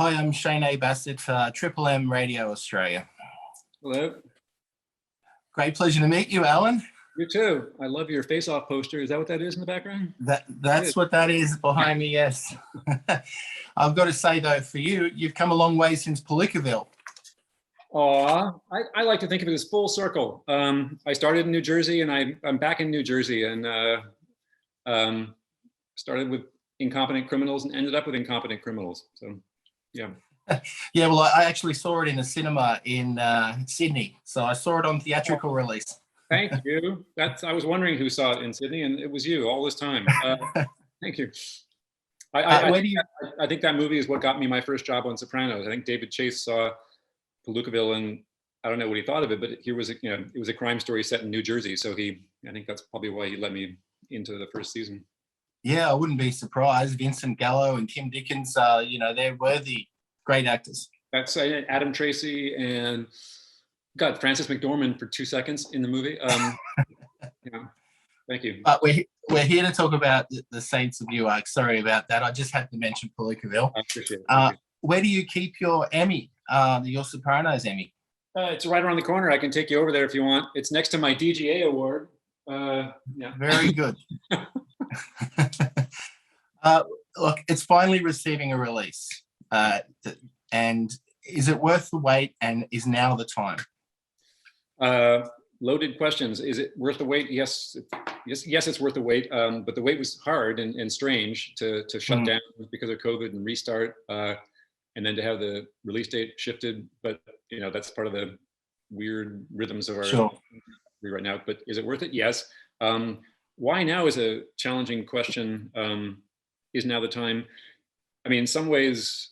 Hi, I'm Shane A. Bassett for Triple M Radio Australia. Hello. Great pleasure to meet you, Alan. You too. I love your face-off poster. Is that what that is in the background? That's what that is behind me, yes. I've got to say, though, for you, you've come a long way since Palickaville. I like to think of it as full circle. I started in New Jersey, and I'm back in New Jersey, and started with incompetent criminals and ended up with incompetent criminals. So, yeah. Yeah, well, I actually saw it in a cinema in Sydney, so I saw it on theatrical release. Thank you. I was wondering who saw it in Sydney, and it was you all this time. Thank you. I think that movie is what got me my first job on Sopranos. I think David Chase saw Palickaville, and I don't know what he thought of it, but here was it was a crime story set in New Jersey. So I think that's probably why he let me into the first season. Yeah, I wouldn't be surprised. Vincent Gallo and Kim Dickens, they're worthy, great actors. That's Adam Tracy and Frances McDormand for 2 seconds in the movie. Thank you. But we're here to talk about the Saints of Newark. Sorry about that. I just had to mention Palickaville. I appreciate it. Where do you keep your Emmy, your Sopranos Emmy? It's right around the corner. I can take you over there if you want. It's next to my DGA award. Yeah. Very good. Look, it's finally receiving a release. And is it worth the wait, and is now the time? Loaded questions. Is it worth the wait? Yes, it's worth the wait. But the wait was hard and strange to shut down because of COVID and restart, and then to have the release date shifted. But that's part of the weird rhythms of our country right now. But is it worth it? Yes. Why now is a challenging question. Is now the time? I mean, in some ways,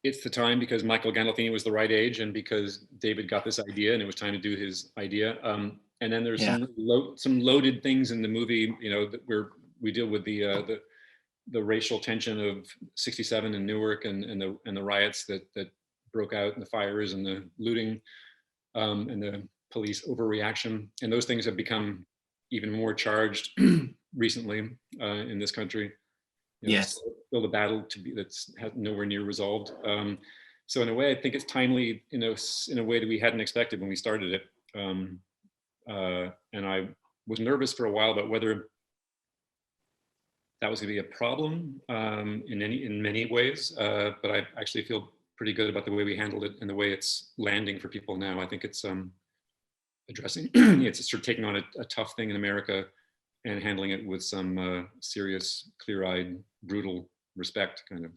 it's the time because Michael Gandolfini was the right age, and because David got this idea, and it was time to do his idea. And then there's some loaded things in the movie, where we deal with the racial tension of '67 in Newark and the riots that broke out, and the fires and the looting, and the police overreaction, and those things have become even more charged recently in this country. Yes. Still the battle that's nowhere near resolved. So in a way, I think it's timely, in a way that we hadn't expected when we started it. And I was nervous for a while about whether that was going to be a problem in many ways. But I actually feel pretty good about the way we handled it and the way it's landing for people now. I think it's addressing, it's sort of taking on a tough thing in America and handling it with some serious, clear-eyed, brutal respect, kind of.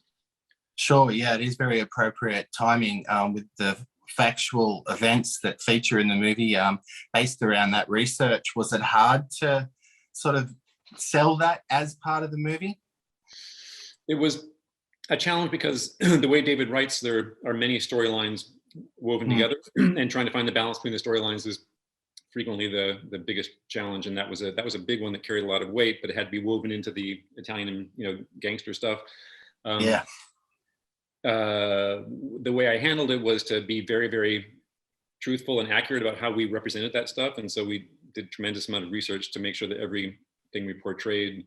Sure, yeah, it is very appropriate timing with the factual events that feature in the movie based around that research. Was it hard to sort of sell that as part of the movie? It was a challenge because the way David writes, there are many storylines woven together, and trying to find the balance between the storylines is frequently the biggest challenge, and that was a big one that carried a lot of weight, but it had to be woven into the Italian and gangster stuff. The way I handled it was to be very, very truthful and accurate about how we represented that stuff, and so we did a tremendous amount of research to make sure that everything we portrayed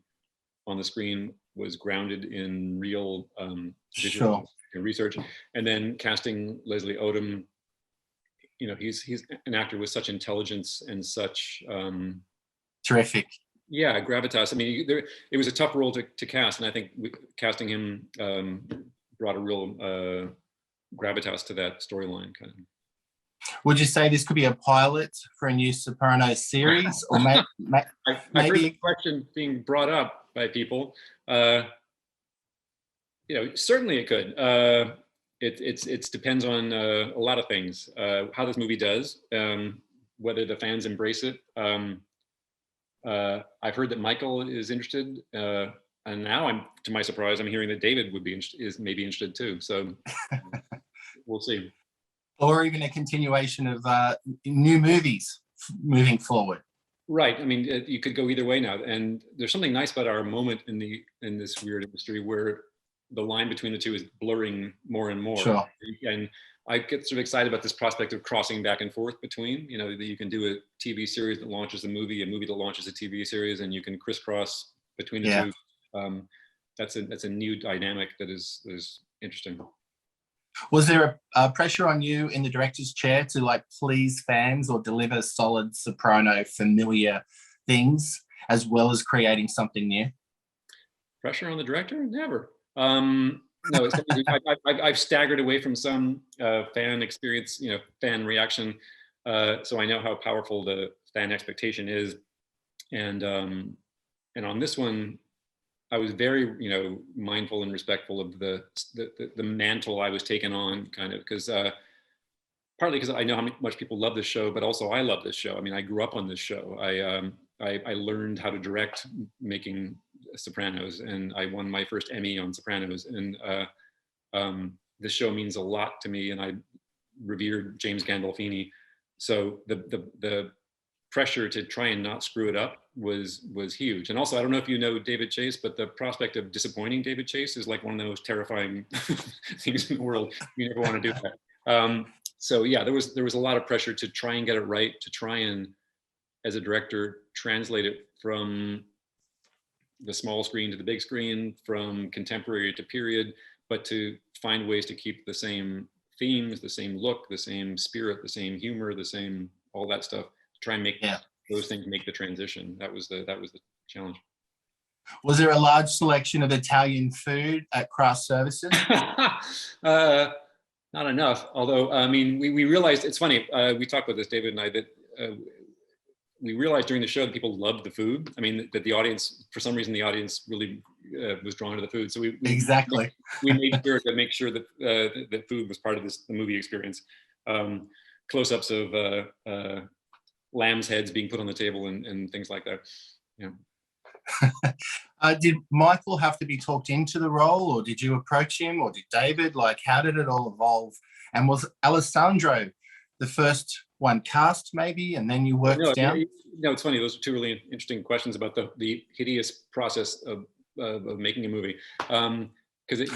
on the screen was grounded in real visual research. And then casting Leslie Odom, he's an actor with such intelligence and such terrific. Yeah, gravitas. I mean, it was a tough role to cast, and I think casting him brought a real gravitas to that storyline, kind of. Would you say this could be a pilot for a new Sopranos series, or maybe I've heard the question being brought up by people. Certainly it could. It depends on a lot of things. How this movie does, whether the fans embrace it. I've heard that Michael is interested, and now to my surprise, I'm hearing that David is maybe interested too. So we'll see. Or even a continuation of new movies moving forward. Right. I mean, you could go either way now, and there's something nice about our moment in this weird industry where the line between the two is blurring more and more. Sure. And I get sort of excited about this prospect of crossing back and forth between, that you can do a TV series that launches a movie that launches a TV series, and you can crisscross between the two. That's a new dynamic that is interesting. Was there a pressure on you in the director's chair to like please fans or deliver solid soprano familiar things as well as creating something new? Pressure on the director? Never. No, it's I've staggered away from some fan experience, fan reaction. So I know how powerful the fan expectation is, and on this one, I was very, mindful and respectful of the mantle I was taking on, kind of, because partly because I know how much people love this show, but also I love this show. I mean, I grew up on this show. I learned how to direct making Sopranos, and I won my first Emmy on Sopranos. And this show means a lot to me, and I revered James Gandolfini. So the pressure to try and not screw it up was huge. And also, I don't know if you know David Chase, but the prospect of disappointing David Chase is like one of the most terrifying things in the world. You never want to do that. So yeah, there was a lot of pressure to try and get it right, to try and, as a director, translate it from the small screen to the big screen, from contemporary to period, but to find ways to keep the same themes, the same look, the same spirit, the same humor, the same, all that stuff, to try and make those things make the transition. That was the challenge. Was there a large selection of Italian food at craft services? Not enough. Although, I mean, we realized, it's funny, we talked about this, David and I, that we realized during the show that people loved the food. I mean, that the audience, for some reason, the audience really was drawn to the food. So we exactly made sure to make sure that that food was part of the movie experience. Close-ups of lamb's heads being put on the table and things like that. Yeah. Did Michael have to be talked into the role, or did you approach him, or did David? Like, how did it all evolve? And was Alessandro the first one cast, maybe, and then you worked down? No, it's funny. Those are two really interesting questions about the hideous process of making a movie. Because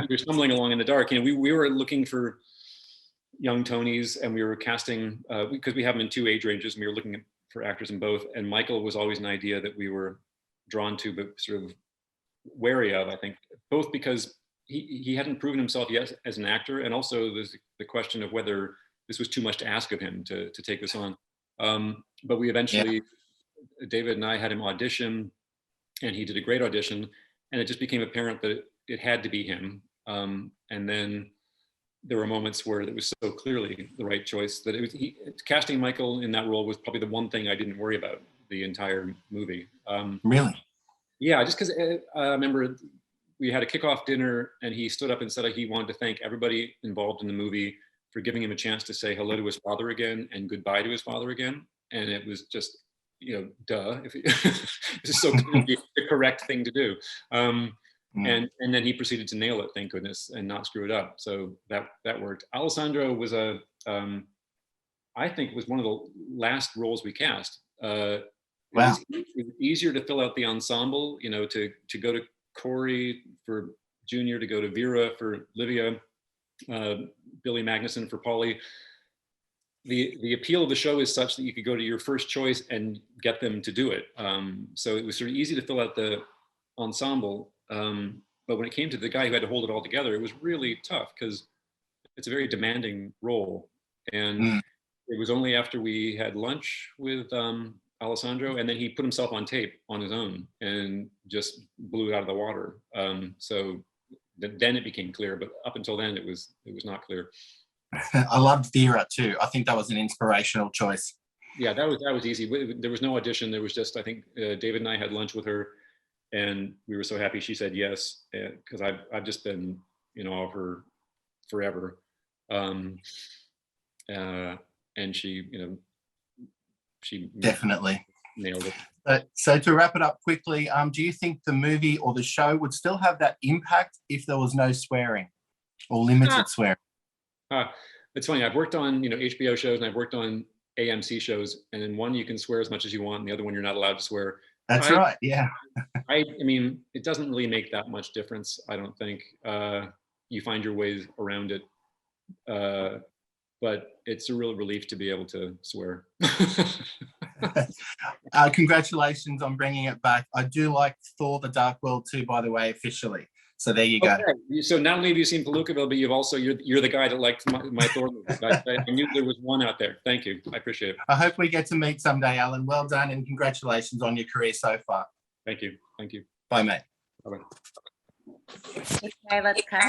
you're stumbling along in the dark. We were looking for young Tonys, and we were casting because we have them in two age ranges, and we were looking for actors in both. And Michael was always an idea that we were drawn to, but sort of wary of, I think, both because he hadn't proven himself yet as an actor, and also there's the question of whether this was too much to ask of him to take this on. But we eventually, David and I had him audition, and he did a great audition, and it just became apparent that it had to be him. And then there were moments where it was so clearly the right choice that casting Michael in that role was probably the one thing I didn't worry about the entire movie. Really? Yeah, just because I remember we had a kickoff dinner, and he stood up and said he wanted to thank everybody involved in the movie for giving him a chance to say hello to his father again and goodbye to his father again. And it was just, duh. This is so clearly the correct thing to do. And then he proceeded to nail it, thank goodness, and not screw it up. So that worked. Alessandro was I think was one of the last roles we cast. It was easier to fill out the ensemble, to go to Corey for Junior, to go to Vera for Livia, Billy Magnuson for Polly. The appeal of the show is such that you could go to your first choice and get them to do it. So it was sort of easy to fill out the ensemble. But when it came to the guy who had to hold it all together, it was really tough because it's a very demanding role. And it was only after we had lunch with Alessandro, and then he put himself on tape on his own and just blew it out of the water. So then it became clear, but up until then it was not clear. I loved Vera too. I think that was an inspirational choice. Yeah, that was easy. There was no audition. There was just, I think David and I had lunch with her, and we were so happy she said yes, because I've just been in awe of her forever. And she definitely nailed it. So to wrap it up quickly, do you think the movie or the show would still have that impact if there was no swearing or limited swearing? It's funny. I've worked on HBO shows, and I've worked on AMC shows, and in one you can swear as much as you want, and the other one you're not allowed to swear. That's right. Yeah. I mean, it doesn't really make that much difference, I don't think. You find your ways around it, but it's a real relief to be able to swear. Congratulations on bringing it back. I do like Thor the Dark World too, by the way, officially. So there you go. Okay. So not only have you seen Palookaville, but you're the guy that liked my Thor movie. I knew there was one out there. Thank you. I appreciate it. I hope we get to meet someday, Alan. Well done and congratulations on your career so far. Thank you. Thank you. Bye, mate. Bye-bye. Okay, let's cut.